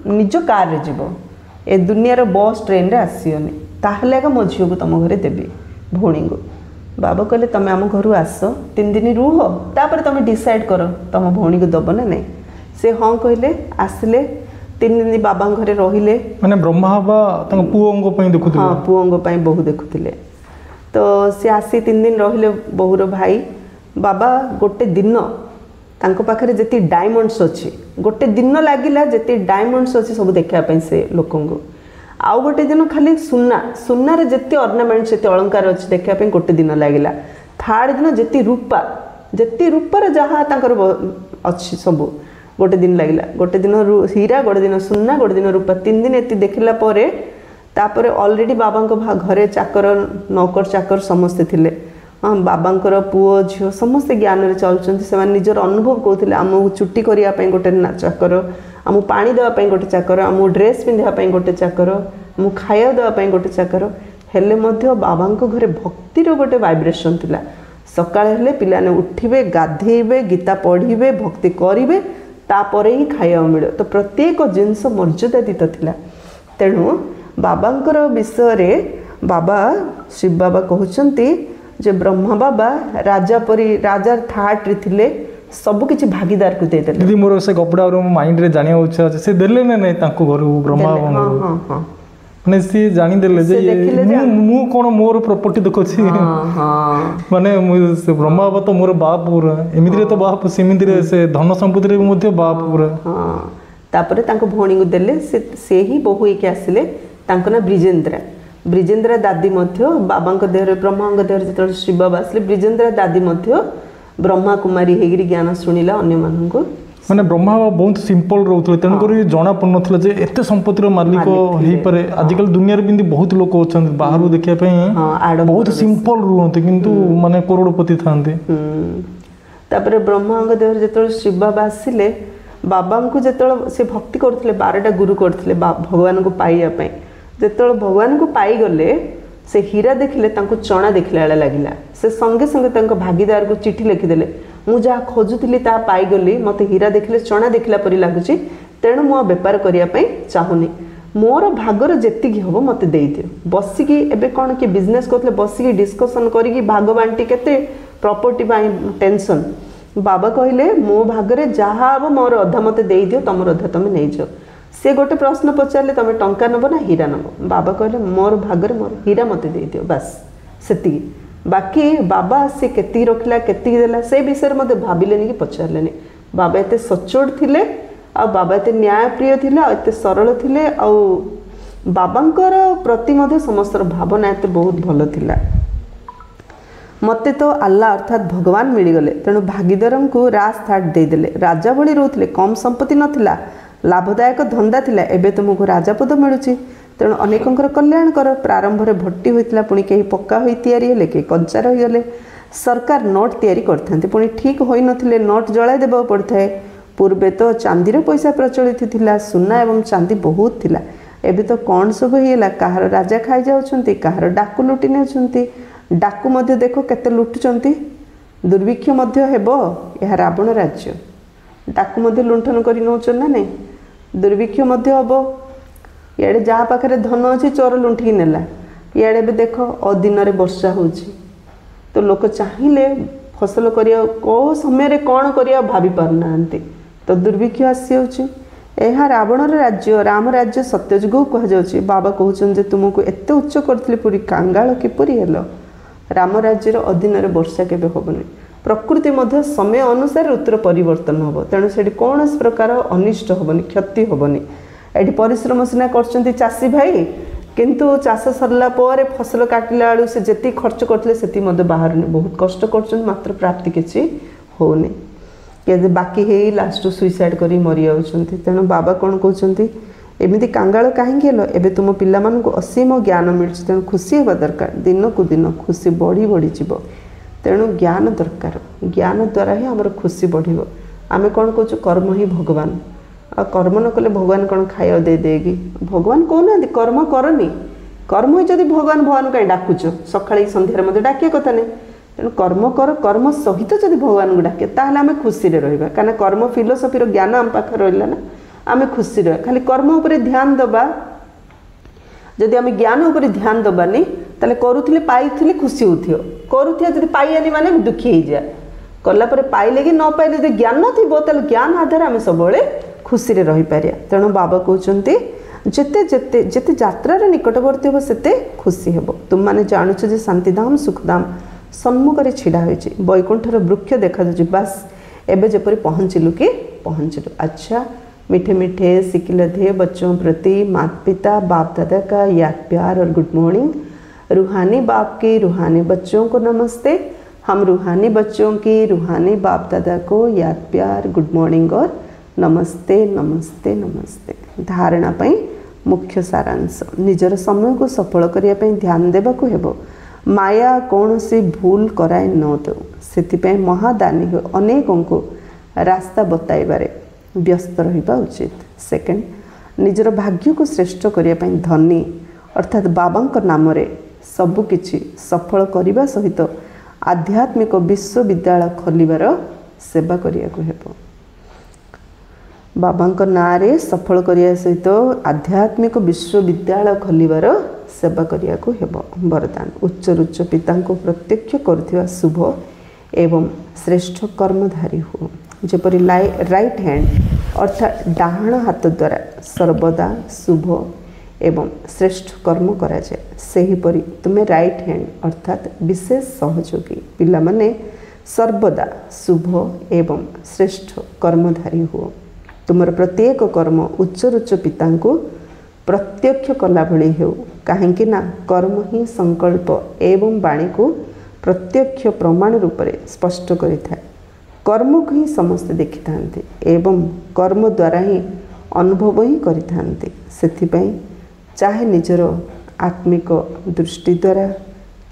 निज कार रे जीव ए दुनियार बस ट्रेन रे आसियोनी ताहले मो झील को तुम घरे देवी भौणी को बाबा कहले तुम आम घर आस 3 दिन रुह तापर तुम डिसाइड कर तुम भौणी को दब ना नहीं से हाँ कहले आसिले 3 दिन बाबा घरे रहिले माने ब्रह्मा बाबा पुओंगो पई देखुथिले हाँ पुओंगो पई बहु देखुथिले तो सी आसी 3 दिन रहिले बहुर भाई बाबा गोटे दिन तांको पाखरे जति डायमंड्स अच्छी गोटे दिन लगिला जति डायमंड्स अच्छी सब देखा से लोक आउ गोटे दिन खाली सुना सुनार जति अर्नामेंट से अलंकार अच्छी देखा गोटे दिन लगिला थर्ड दिन जति रूपार जहाँ अच्छी सब गोटे दिन लगिला गोटे दिन हीरा गोटे दिन सुना गोटे दिन रूपा 3 दिन ये देखला परे तापर ऑलरेडी बाबा घरे चाकर नौकर चाकर समस्ते थिले हाँ बाबा पुओ झील समस्ते ज्ञान रे चलुँच से निजर अनुभव कहते आमको चुट्टी करने गोटे चाकर आमको पानी देवाई गोटे चाकर आमको ड्रेस पिंधापी गोटे चाकर आमको खाया देवाई गोटे चाकर हेले बाबा घरे भक्तिर गोटे वाइब्रेशन थिला सकाळ हेले पिलाने उठिबे गाधेइबे गीता पढ़िबे भक्ति करिबे तापर ही खाया मिले तो प्रत्येक जिनस मर्यादातीत थिला तेणु बाबांकर विषय रे बाबा शिव बाबा कहउचंती जे ब्रह्मा बाबा राजा परी राजा थाट रे थिले सब किछि भागीदार को दे देले दीदी मोर से गपडा और माइंड रे जानिया होछ से देले ने नै तांको घर ब्रह्मा बाबा हां हां हां माने सी जानि देले जे मु कोन मोर प्रॉपर्टी देखो छी हां हां माने से ब्रह्मा बाबा तो मोर बाप पूरा एमिति रे तो बाप सेमिति रे से धन संपत्ति रे मध्य बाप पूरा हां तापरे तांको भौणी को देले से ही बहु के आसिले तांको ना ब्रिजेंद्रा दादी मध्य बाबा देहरे ब्रह्मा देहरे जो शिव बाबा आसले ब्रिजेंद्रा दादी मध्य ब्रह्मा कुमारी हेगिरी ज्ञान शुणिला अन्य मानक माने ब्रह्मा बाबा बहुत सिंपल रहउथले तेन करी जणा पड़नथले जे एते संपत्तिर मालिक हेई पारे आजिकल दुनिया रे बिंदी बहुत लोक अछन बाहरु देखिया पई बहुत सिंपल रहते किंतु माने करोड़पति थांते तापरे ब्रह्मा देहरे जो शिव बाबा आसिले बाबा को जो से भक्ति करथिले 12टा गुरु करथिले भगवान को पाइया पई जेतल भगवान को पाई गले से हीरा देखले तांको चना देखले आला लागिला से संगे संगे तांको भागीदार को चिट्ठी लिखिदेले मु जहाँ खोजुली ता पाई गली मते हीरा देखले चना देखला परी लागुची तेणु मु बेपार करिया पई चाहुनी मोर भागर जेतिकी हबो मते देई दियो बसिकी एबे कोन कि बिजनेस करथले बसिकी डिस्कशन करिकी भाग बांटी केते प्रॉपर्टी पाई टेंशन बाबा कहले मो भागरे जहाँ हबो मोर अधा मते देई दियो तमर अधा तमे नै जाओ से गोटे प्रश्न पचारे तुम टंका नब ना हीरा नब बाबा कहले मोर भागर मोर हीरा मत दे दियो बस सेती बाकी बाबा से केती रखला केती देला से विषय मत भाविलेनी कि पचारलेनी बाबा एते सचोट थिले आ बाबा एते न्यायप्रिय थिले आ एते सरल थिले आ बाबांकर प्रति मध्य समस्त भावना एते बहुत भल थिला मते तो अल्लाह अर्थात भगवान मिलगले तेणु भागीदार को राज थाट देदेले राजा भली रोथले कम संपत्ति नथिला लाभदायक धंदा थिला एबे तुमको राजापद मिलुची तेणु अनेकंकर कल्याण कर प्रारंभ रे भट्टी होइतला पुणी केही पक्का होई तयारी हेले के कंचा रही गले सरकार नोट तयारी करथांते पुणी ठीक होई नथिले नोट जळाई देबो पड़थाय पूर्वे तो चांदीर पैसा प्रचलित थिला सुना एवं चांदी बहुत थिला एबे तो कौन सब हेला काहर राजा खाई जाउछंती काहर डाकू लुटी नेछंती डाकू मध्य देखो केते लुटुचंती दुर्भिक्ष मध्य हेबो यह रावण राज्य डाकू मध्य लुंठन करी नौचन ना नहीं दुर्भिक्ष मध्य हम इे जहाँ पाखे धन अच्छी चोर लुंठिकी नेला इे भी देख अदिन वर्षा हो तो लोक चाहिए फसल करिया को समय कौन करिया भाभी पारना तो दुर्भिक्ष आसी यह रावण राज्य राम राज्य सत्यजुग कहुच्छे बाबा कहते तुमको एत उच्च करी पूरी कांगाल किपर हेल राम राज्यर अधीन वर्षा केबे हेबनी प्रकृति मध्य समय अनुसार ऋतुर परिवर्तन हम तेणु से कौन प्रकार अनिष्ट हेबनी क्षति हेबनी ये परिश्रम सीना कर चाषी भाई किंतु चाष सरला पर फसल काटिला बेलू से जी खर्च करते से बाहर बहुत कष्ट कर मात्र प्राप्ति किसी होनी किए बाकी है लास्ट सुइसाइड करी मरी जाउछंती। तेणु बाबा कौन कहते एमती कांगाल कहीं एबे तुम पिला मानकु असीम ज्ञान मिलुछि तेणु खुशी हेबा दरकार। दिन को दिन खुशी बढ़ी बढ़ी जीव। तेणु ज्ञान दरकार। ज्ञान द्वारा ही आमर खुशी बढ़िबो। आमे कौन कहूँ कर्म ही भगवान। आ कर्म न कले भगवान कौन खाया दे देगी। भगवान कहना कर्म करनी। कर्म ही जदि भगवान भगवान कहीं डाकुच सकाଳେ संध्यार मत डाकिया कथा नहीं। तेणु कर्म कर कर्म सहित जदि भगवान को डाके ताहले आमे खुशी रे रहिबा। काना कर्म फिलोसफी ज्ञान आम पाखे रहिला ना आमे खुशी रह। खाली कर्म उपरे ध्यान दबा जदि आमे ज्ञान उपरे ध्यान दबानी ताले करूथिले पाइथिले खुशी होथियो। करूथिया जदि पाइयानी माने दुखी हो जाए। कला परे पाइले कि न पाइले जदि ज्ञान नथिबो ताले ज्ञान आधार आमे सबले खुशी रे रहि पारिया। तेणु बाबा कहउचंती जेते जेते जेते यात्रा रे निकटवर्ती हो सेते खुशी हेबो। तुम माने जानुछ जे शांतिधाम सुखधाम सम्मुख रे छिड़ा होइछि। बैकुंठर वृक्ष देखा जाछि। बस एबे जेपरि पहुँचिलु कि पहुँचिलु। अच्छा मीठे मीठे सिकिलधे बच्चों प्रति माता पिता बाप दादा का याद प्यार और गुड मॉर्निंग। रूहानी बाप की रूहानी बच्चों को नमस्ते। हम रूहानी बच्चों की रूहानी बाप दादा को याद प्यार गुड मॉर्निंग और नमस्ते नमस्ते नमस्ते। धारणा पई मुख्य सारांश निजर समय को सफल करिया पई ध्यान देबा को हेबो। माया कौन सी भूल कराए न दो। सेतिपई महादानी हो अनेकों को रास्ता बताइबारे व्यस्त रहिबा उचित। सेकेंड निजर भाग्य को श्रेष्ठ करिया पई धनी अर्थात बाबांक नाम रे सबु किछि सफल करिबा सहित आध्यात्मिक विश्वविद्यालय खोलिबार सेवा करिया को हेबो। बाबांक नाम रे सफल करिया सहित आध्यात्मिक विश्वविद्यालय खोलिबार सेवा करिया को हेबो। वरदान उच्च उच्च पिता को प्रत्यक्ष करथिबा शुभ एवं श्रेष्ठ कर्मधारी हो। जेपरि राइट हैंड अर्थात डाहाण हाथ द्वारा सर्वदा शुभ एवं श्रेष्ठ कर्म करा जाए सेहीपरि तुमे राइट हैंड अर्थात विशेष सहयोगी पिला माने सर्वदा शुभ एवं श्रेष्ठ कर्मधारी हो। तुमर प्रत्येक कर्म उच्च पिता को प्रत्यक्ष कला भली हो। काहेकि ना कर्म ही संकल्प एवं वाणी को प्रत्यक्ष प्रमाण रूप से स्पष्ट करिଥାଏ। कर्म को ही समस्त देखि थांती एवं कर्म द्वारा ही अनुभव ही करि थांती। सेथिपई चाहे निजर आत्मिक दृष्टि द्वारा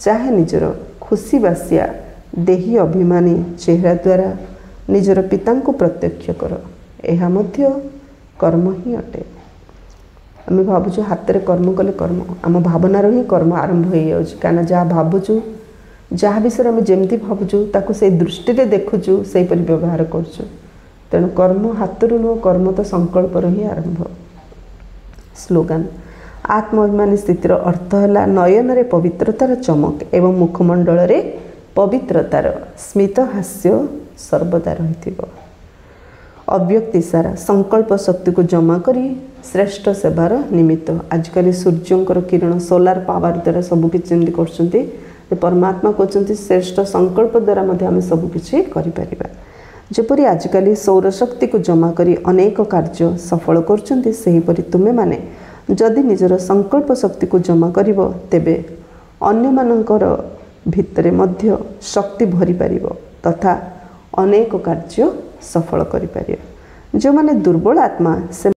चाहे निजर खुशी बासिया देही अभिमानी चेहरा द्वारा निजर पिता को प्रत्यक्ष कर। यह मध्य कर्म ही अटे। आम भावुँ हाथ में कर्म कले कर्म आम भावनार ही कर्म आरंभ हो जाऊँ। कहीं जहाँ भावुँ जहाँ विषय आम जमी भावुँ ताकू से दृष्टि देखुचु से व्यवहार करुँ। तेणु कर्म हाथ नुह कर्म तो संकल्प ही आरंभ। स्लोगान आत्माभिमानी स्थितिर अर्थ है नयन रे पवित्रतार चमक एवं मुखमंडल रे पवित्रतार स्मित हास्य सर्वदा रही। अव्यक्ति सारा संकल्प शक्ति को जमा करी श्रेष्ठ सेवार निमित्त आजिकल सूर्यंकर किरण सोलार पावर द्वारा सबकि कर परमात्मा कहते श्रेष्ठ संकल्प द्वारा आम सबकि कर। जपरी आजिकल सौरशक्ति को जमा करी अनेक कार्य सफल कर तुमे माने जदि निजर संकल्प शक्ति को जमा करिवो तेबे अन्य मानकर भितरे मध्य शक्ति भरी पारिबो तथा अनेक कार्य सफल करि पारिबो। जो माने दुर्बल आत्मा से